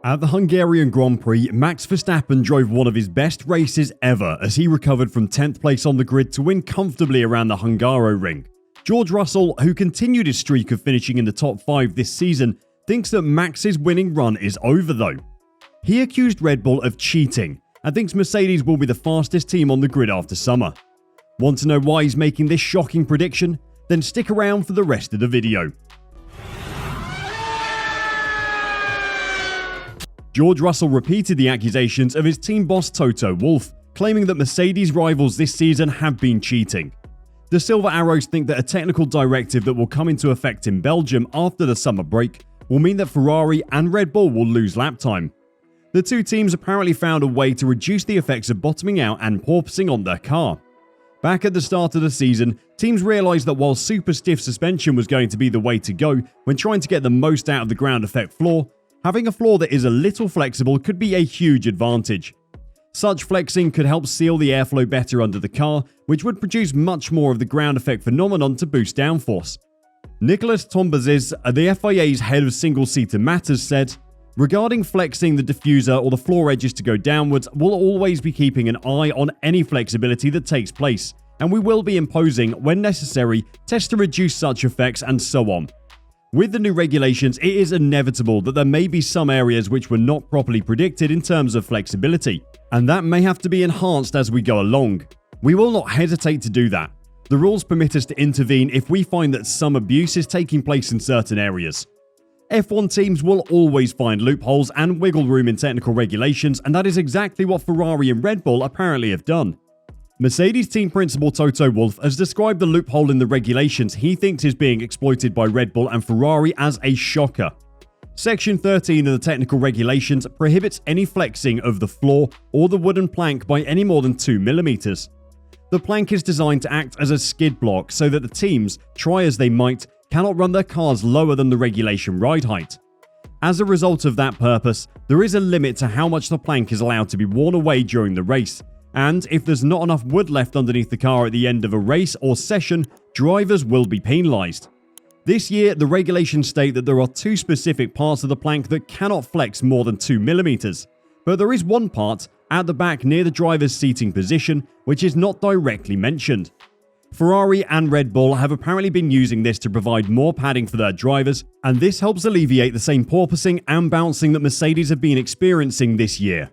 At the Hungarian Grand Prix, Max Verstappen drove one of his best races ever as he recovered from 10th place on the grid to win comfortably around the Hungaroring. George Russell, who continued his streak of finishing in the top 5 this season, thinks that Max's winning run is over though. He accused Red Bull of cheating and thinks Mercedes will be the fastest team on the grid after summer. Want to know why he's making this shocking prediction? Then stick around for the rest of the video. George Russell repeated the accusations of his team boss Toto Wolff, claiming that Mercedes rivals this season have been cheating. The Silver Arrows think that a technical directive that will come into effect in Belgium after the summer break will mean that Ferrari and Red Bull will lose lap time. The two teams apparently found a way to reduce the effects of bottoming out and porpoising on their car. Back at the start of the season, teams realised that while super stiff suspension was going to be the way to go when trying to get the most out of the ground effect floor, having a floor that is a little flexible could be a huge advantage. Such flexing could help seal the airflow better under the car, which would produce much more of the ground effect phenomenon to boost downforce. Nicholas Tombazis, the FIA's head of single-seater matters, said, "Regarding flexing the diffuser or the floor edges to go downwards, we'll always be keeping an eye on any flexibility that takes place, and we will be imposing, when necessary, tests to reduce such effects and so on. With the new regulations, it is inevitable that there may be some areas which were not properly predicted in terms of flexibility, and that may have to be enhanced as we go along. We will not hesitate to do that. The rules permit us to intervene if we find that some abuse is taking place in certain areas. F1 teams will always find loopholes and wiggle room in technical regulations, and that is exactly what Ferrari and Red Bull apparently have done." Mercedes team principal Toto Wolff has described the loophole in the regulations he thinks is being exploited by Red Bull and Ferrari as a shocker. Section 13 of the technical regulations prohibits any flexing of the floor or the wooden plank by any more than 2mm. The plank is designed to act as a skid block so that the teams, try as they might, cannot run their cars lower than the regulation ride height. As a result of that purpose, there is a limit to how much the plank is allowed to be worn away during the race, and if there's not enough wood left underneath the car at the end of a race or session, drivers will be penalised. This year, the regulations state that there are 2 specific parts of the plank that cannot flex more than 2mm, but there is one part, at the back near the driver's seating position, which is not directly mentioned. Ferrari and Red Bull have apparently been using this to provide more padding for their drivers, and this helps alleviate the same porpoising and bouncing that Mercedes have been experiencing this year.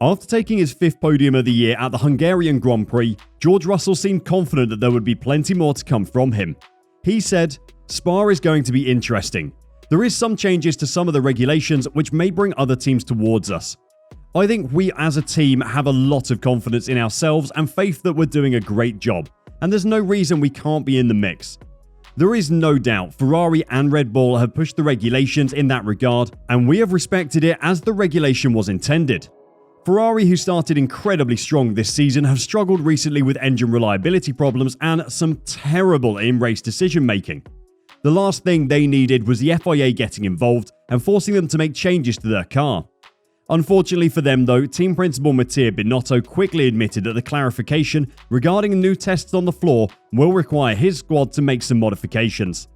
After taking his 5th podium of the year at the Hungarian Grand Prix, George Russell seemed confident that there would be plenty more to come from him. He said, "Spa is going to be interesting. There is some changes to some of the regulations which may bring other teams towards us. I think we as a team have a lot of confidence in ourselves and faith that we're doing a great job, and there's no reason we can't be in the mix." There is no doubt Ferrari and Red Bull have pushed the regulations in that regard, and we have respected it as the regulation was intended. Ferrari, who started incredibly strong this season, have struggled recently with engine reliability problems and some terrible in-race decision-making. The last thing they needed was the FIA getting involved and forcing them to make changes to their car. Unfortunately for them though, team principal Matteo Binotto quickly admitted that the clarification regarding new tests on the floor will require his squad to make some modifications.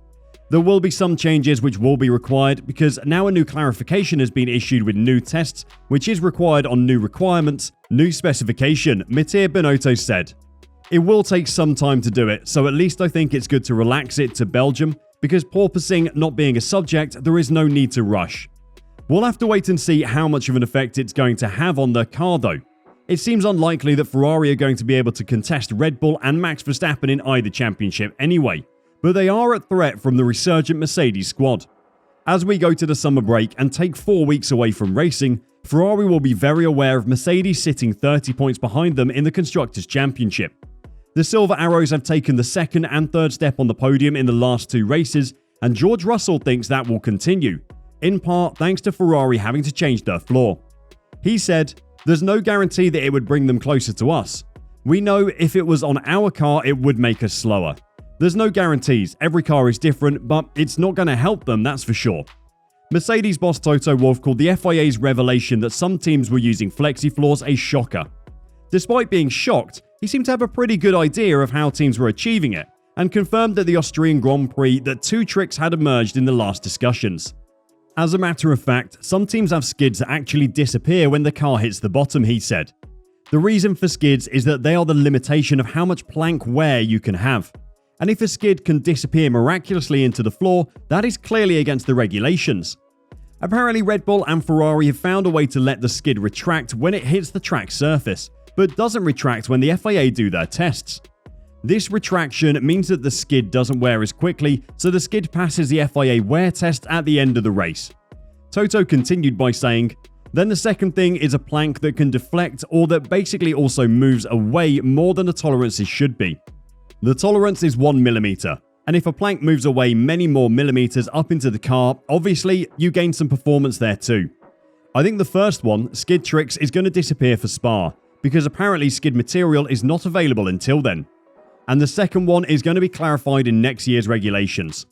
There will be some changes which will be required because now a new clarification has been issued with new tests, which is required on new requirements, new specification, Matteo Binotto said. "It will take some time to do it, so at least I think it's good to relax it to Belgium, because porpoising not being a subject, there is no need to rush. We'll have to wait and see how much of an effect it's going to have on their car though. It seems unlikely that Ferrari are going to be able to contest Red Bull and Max Verstappen in either championship anyway, but they are a threat from the resurgent Mercedes squad. As we go to the summer break and take 4 weeks away from racing, Ferrari will be very aware of Mercedes sitting 30 points behind them in the Constructors' Championship. The Silver Arrows have taken the 2nd and 3rd step on the podium in the last 2 races, and George Russell thinks that will continue, in part thanks to Ferrari having to change their floor. He said, "There's no guarantee that it would bring them closer to us. We know if it was on our car it would make us slower. There's no guarantees, every car is different, but it's not going to help them, that's for sure." Mercedes boss Toto Wolff called the FIA's revelation that some teams were using flexi floors a shocker. Despite being shocked, he seemed to have a pretty good idea of how teams were achieving it, and confirmed at the Austrian Grand Prix that 2 tricks had emerged in the last discussions. As a matter of fact, some teams have skids that actually disappear when the car hits the bottom, he said. The reason for skids is that they are the limitation of how much plank wear you can have. And if a skid can disappear miraculously into the floor, that is clearly against the regulations. Apparently Red Bull and Ferrari have found a way to let the skid retract when it hits the track surface, but doesn't retract when the FIA do their tests. This retraction means that the skid doesn't wear as quickly, so the skid passes the FIA wear test at the end of the race. Toto continued by saying, "Then the second thing is a plank that can deflect or that basically also moves away more than the tolerances should be. The tolerance is 1mm, and if a plank moves away many more millimeters up into the car, obviously you gain some performance there too. I think the first one, skid tricks, is going to disappear for Spa, because apparently skid material is not available until then. And the second one is going to be clarified in next year's regulations."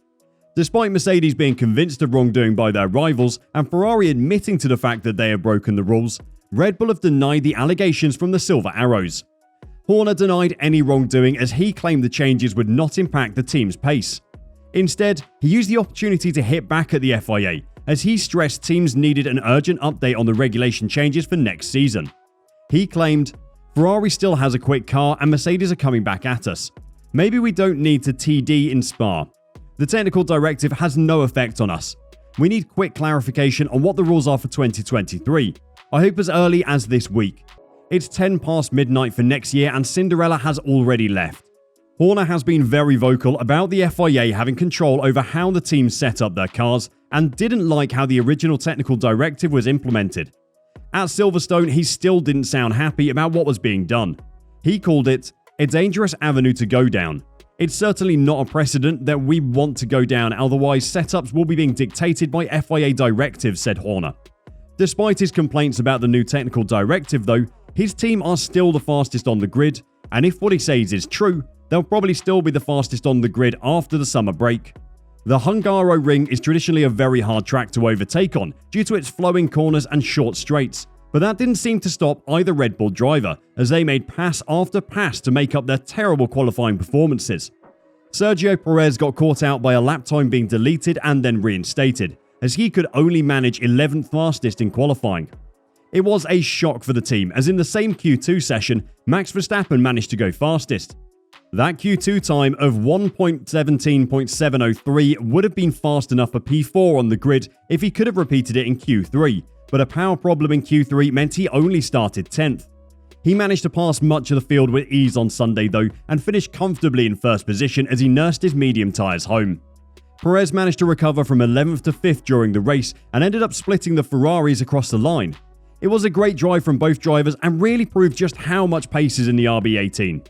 Despite Mercedes being convinced of wrongdoing by their rivals and Ferrari admitting to the fact that they have broken the rules, Red Bull have denied the allegations from the Silver Arrows. Horner denied any wrongdoing as he claimed the changes would not impact the team's pace. Instead, he used the opportunity to hit back at the FIA, as he stressed teams needed an urgent update on the regulation changes for next season. He claimed, "Ferrari still has a quick car and Mercedes are coming back at us. Maybe we don't need to TD in Spa. The technical directive has no effect on us. We need quick clarification on what the rules are for 2023. I hope as early as this week. It's 10 past midnight for next year and Cinderella has already left." Horner has been very vocal about the FIA having control over how the teams set up their cars and didn't like how the original technical directive was implemented. At Silverstone, he still didn't sound happy about what was being done. He called it a dangerous avenue to go down. "It's certainly not a precedent that we want to go down, otherwise setups will be being dictated by FIA directives," said Horner. Despite his complaints about the new technical directive though, his team are still the fastest on the grid, and if what he says is true, they'll probably still be the fastest on the grid after the summer break. The Hungaroring is traditionally a very hard track to overtake on due to its flowing corners and short straights, but that didn't seem to stop either Red Bull driver as they made pass after pass to make up their terrible qualifying performances. Sergio Perez got caught out by a lap time being deleted and then reinstated, as he could only manage 11th fastest in qualifying. It was a shock for the team, as in the same Q2 session, Max Verstappen managed to go fastest. That Q2 time of 1.17.703 would have been fast enough for P4 on the grid if he could have repeated it in Q3, but a power problem in Q3 meant he only started 10th. He managed to pass much of the field with ease on Sunday though, and finished comfortably in first position as he nursed his medium tyres home. Perez managed to recover from 11th to 5th during the race and ended up splitting the Ferraris across the line. It was a great drive from both drivers and really proved just how much pace is in the RB18.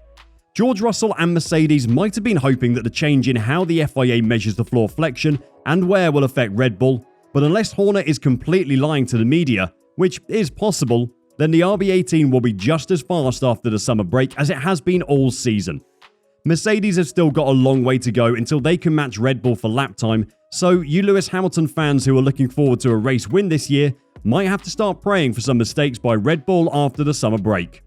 George Russell and Mercedes might have been hoping that the change in how the FIA measures the floor flexion and wear will affect Red Bull, but unless Horner is completely lying to the media, which is possible, then the RB18 will be just as fast after the summer break as it has been all season. Mercedes have still got a long way to go until they can match Red Bull for lap time, so you Lewis Hamilton fans who are looking forward to a race win this year might have to start praying for some mistakes by Red Bull after the summer break.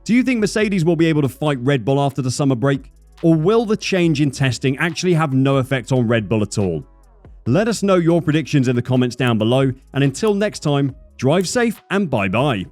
Do you think Mercedes will be able to fight Red Bull after the summer break? Or will the change in testing actually have no effect on Red Bull at all? Let us know your predictions in the comments down below, and until next time, drive safe and bye-bye.